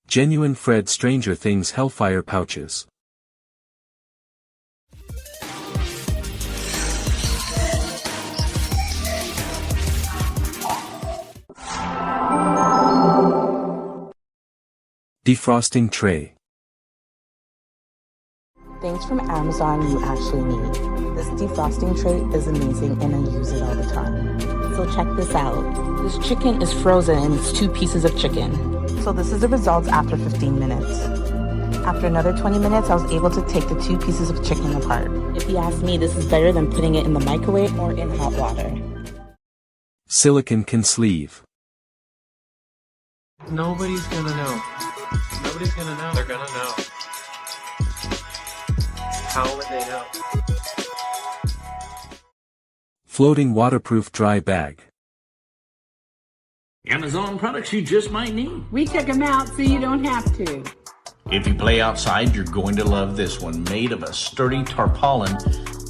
Genuine Fred Stranger Things Hellfire pouches. Defrosting tray. Things from Amazon you actually need. This defrosting tray is amazing and I use it all the time. So check this out. This chicken is frozen and it's 2 pieces of chicken. So this is the results after 15 minutes. After another 20 minutes, I was able to take the 2 pieces of chicken apart. If you ask me, this is better than putting it in the microwave or in hot water. Silicone can sleeve. Nobody's gonna know. Nobody's gonna know. They're gonna know. How would they know? Floating waterproof dry bag. Amazon products you just might need. We took them out so you don't have to. If you play outside, you're going to love this one. Made of a sturdy tarpaulin,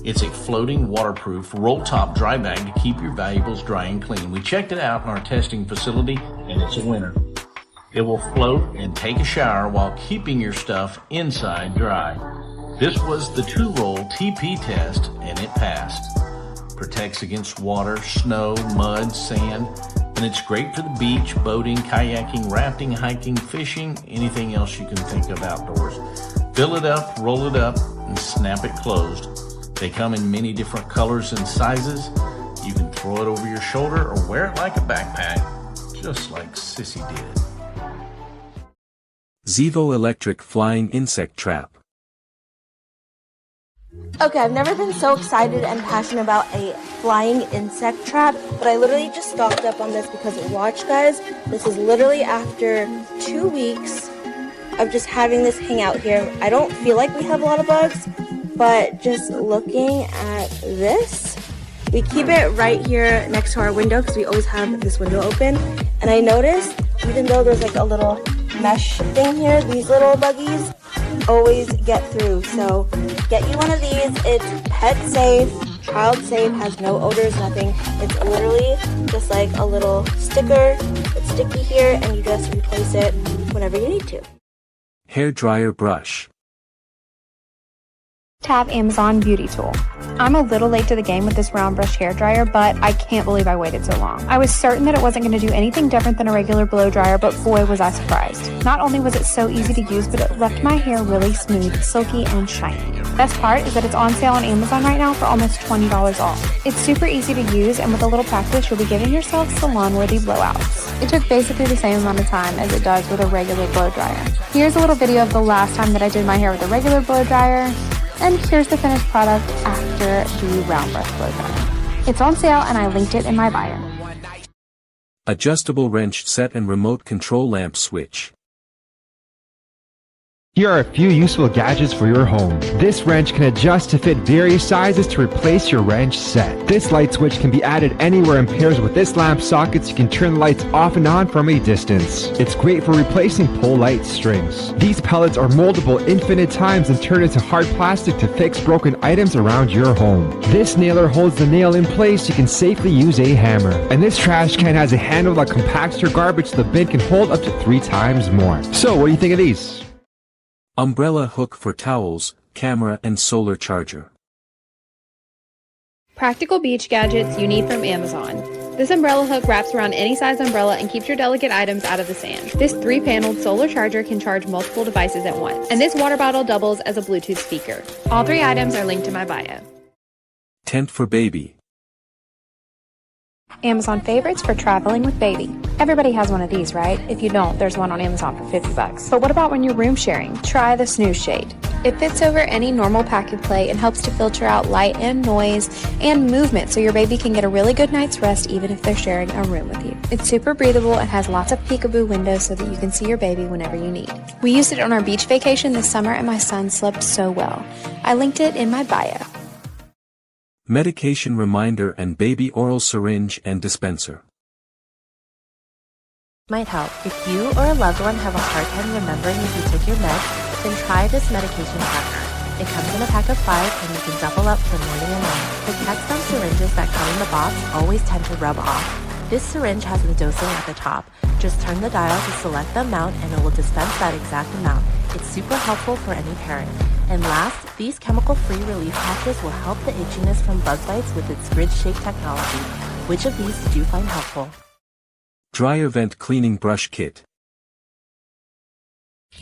it's a floating waterproof roll-top dry bag to keep your valuables dry and clean. We checked it out in our testing facility, and it's a winner. It will float and take a shower while keeping your stuff inside dry. This was the 2-roll TP test, and it passed. Protects against water, snow, mud, sand, and it's great for the beach, boating, kayaking, rafting, hiking, fishing, anything else you can think of outdoors. Fill it up, roll it up, and snap it closed. They come in many different colors and sizes. You can throw it over your shoulder or wear it like a backpack, just like Sissy did. Zevo electric flying insect trap. Okay, I've never been so excited and passionate about a flying insect trap, but I literally just stocked up on this because watch guys, this is literally after 2 weeks of just having this hang out here. I don't feel like we have a lot of bugs, but just looking at this, we keep it right here next to our window because we always have this window open. And I noticed, even though there's like a little mesh thing here, these little buggies always get through. So get you one of these. It's pet safe, child safe, has no odors, nothing. It's literally just like a little sticker. It's sticky here and you just replace it whenever you need to. Hair dryer brush. Tab Amazon Beauty Tool. I'm a little late to the game with this round brush hair dryer, but I can't believe I waited so long. I was certain that it wasn't going to do anything different than a regular blow dryer, but boy was I surprised. Not only was it so easy to use, but it left my hair really smooth, silky, and shiny. Best part is that it's on sale on Amazon right now for almost $20 off. It's super easy to use, and with a little practice, you'll be giving yourself salon-worthy blowouts. It took basically the same amount of time as it does with a regular blow dryer. Here's a little video of the last time that I did my hair with a regular blow dryer. And here's the finished product after the round brush blow dryer. It's on sale and I linked it in my bio. Adjustable wrench set and remote control lamp switch. Here are a few useful gadgets for your home. This wrench can adjust to fit various sizes to replace your wrench set. This light switch can be added anywhere and pairs with this lamp socket so you can turn the lights off and on from a distance. It's great for replacing pole light strings. These pellets are moldable infinite times and turn into hard plastic to fix broken items around your home. This nailer holds the nail in place so you can safely use a hammer. And this trash can has a handle that compacts your garbage so the bin can hold up to 3 times more. So what do you think of these? Umbrella hook for towels, camera and solar charger. Practical beach gadgets you need from Amazon. This umbrella hook wraps around any size umbrella and keeps your delicate items out of the sand. This 3-paneled solar charger can charge multiple devices at once. And this water bottle doubles as a Bluetooth speaker. All 3 items are linked in my bio. Tent for baby. Amazon favorites for traveling with baby. Everybody has one of these, right? If you don't, there's one on Amazon for $50. But what about when you're room sharing? Try the Snooze Shade. It fits over any normal pack and play and helps to filter out light and noise and movement so your baby can get a really good night's rest even if they're sharing a room with you. It's super breathable and has lots of peekaboo windows so that you can see your baby whenever you need. We used it on our beach vacation this summer and my son slept so well. I linked it in my bio. Medication reminder and baby oral syringe and dispenser. Might help. If you or a loved one have a hard time remembering if you took your meds, then try this medication tracker. It comes in a pack of 5 and you can double up for morning and night. The text on syringes that come in the box always tend to rub off. This syringe has the dosing at the top. Just turn the dial to select the amount and it will dispense that exact amount. It's super helpful for any parent. And last, these chemical-free relief patches will help the itchiness from bug bites with its grid shake technology. Which of these did you find helpful? Dryer vent cleaning brush kit.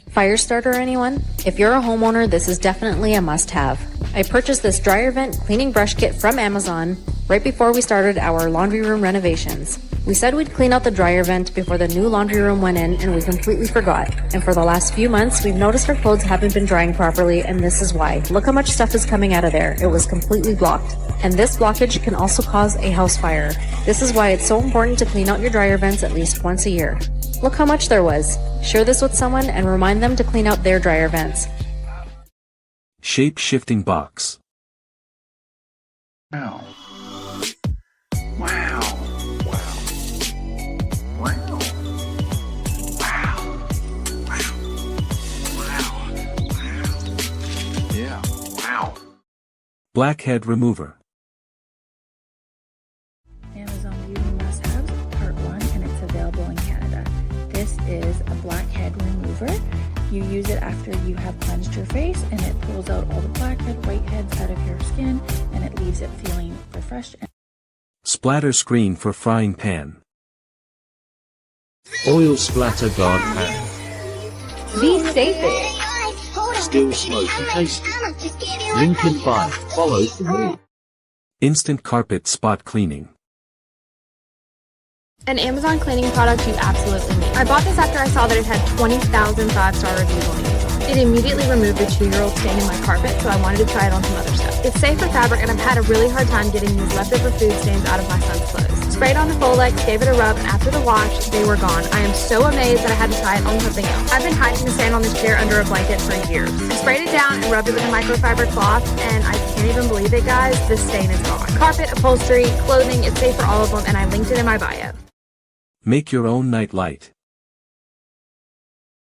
Fire starter, anyone? If you're a homeowner, this is definitely a must-have. I purchased this dryer vent cleaning brush kit from Amazon right before we started our laundry room renovations. We said we'd clean out the dryer vent before the new laundry room went in, and we completely forgot. And for the last few months, we've noticed our clothes haven't been drying properly, and this is why. Look how much stuff is coming out of there. It was completely blocked. And this blockage can also cause a house fire. This is why it's so important to clean out your dryer vents at least once a year. Look how much there was. Share this with someone and remind them to clean out their dryer vents. Shape-shifting box. Wow. Wow. Wow. Wow. Wow. Wow. Wow. Yeah. Wow. Blackhead remover. Amazon Beauty Must-Haves Part 1, and it's available in Canada. This is a blackhead remover. You use it after you have cleansed your face, and it pulls out all the blackhead, whiteheads out of your skin, and it leaves it feeling refreshed. Splatter screen for frying pan. Oil splatter guard pan. Be safe. Still smoky tasty. Link in bio. Follow for more. Instant carpet spot cleaning. An Amazon cleaning product you absolutely need. I bought this after I saw that it had 20,000 5-star reviews on Amazon. It immediately removed the 2-year-old stain in my carpet, so I wanted to try it on some other stuff. It's safe for fabric, and I've had a really hard time getting these leftover food stains out of my son's clothes. Sprayed on the Folex, gave it a rub, and after the wash, they were gone. I am so amazed that I had to try it on something else. I've been hiding the stain on this chair under a blanket for years. I sprayed it down and rubbed it with a microfiber cloth, and I can't even believe it, guys. The stain is gone. Carpet, upholstery, clothing, it's safe for all of them, and I linked it in my bio. Make your own night light.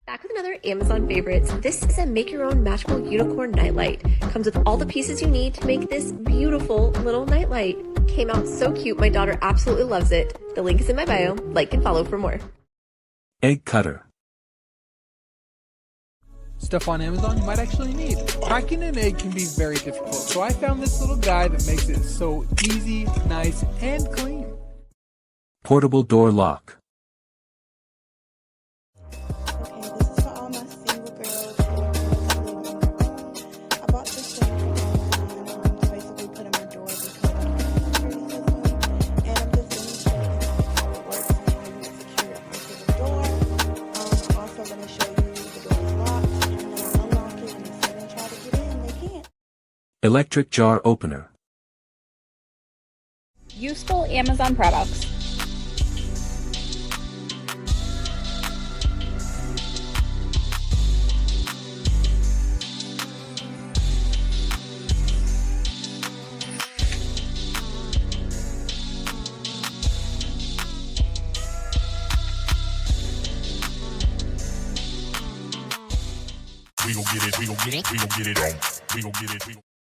Back with another Amazon favorites. This is a make your own magical unicorn nightlight. Comes with all the pieces you need to make this beautiful little nightlight. Came out so cute, my daughter absolutely loves it. The link is in my bio. Like and follow for more. Egg cutter. Stuff on Amazon you might actually need. Cracking an egg can be very difficult, so I found this little guy that makes it so easy, nice, and clean. Portable door lock. Electric jar opener. Useful Amazon products. We gon' get it, we gon' get it, we gon' get it on. We gon' get it, we gon'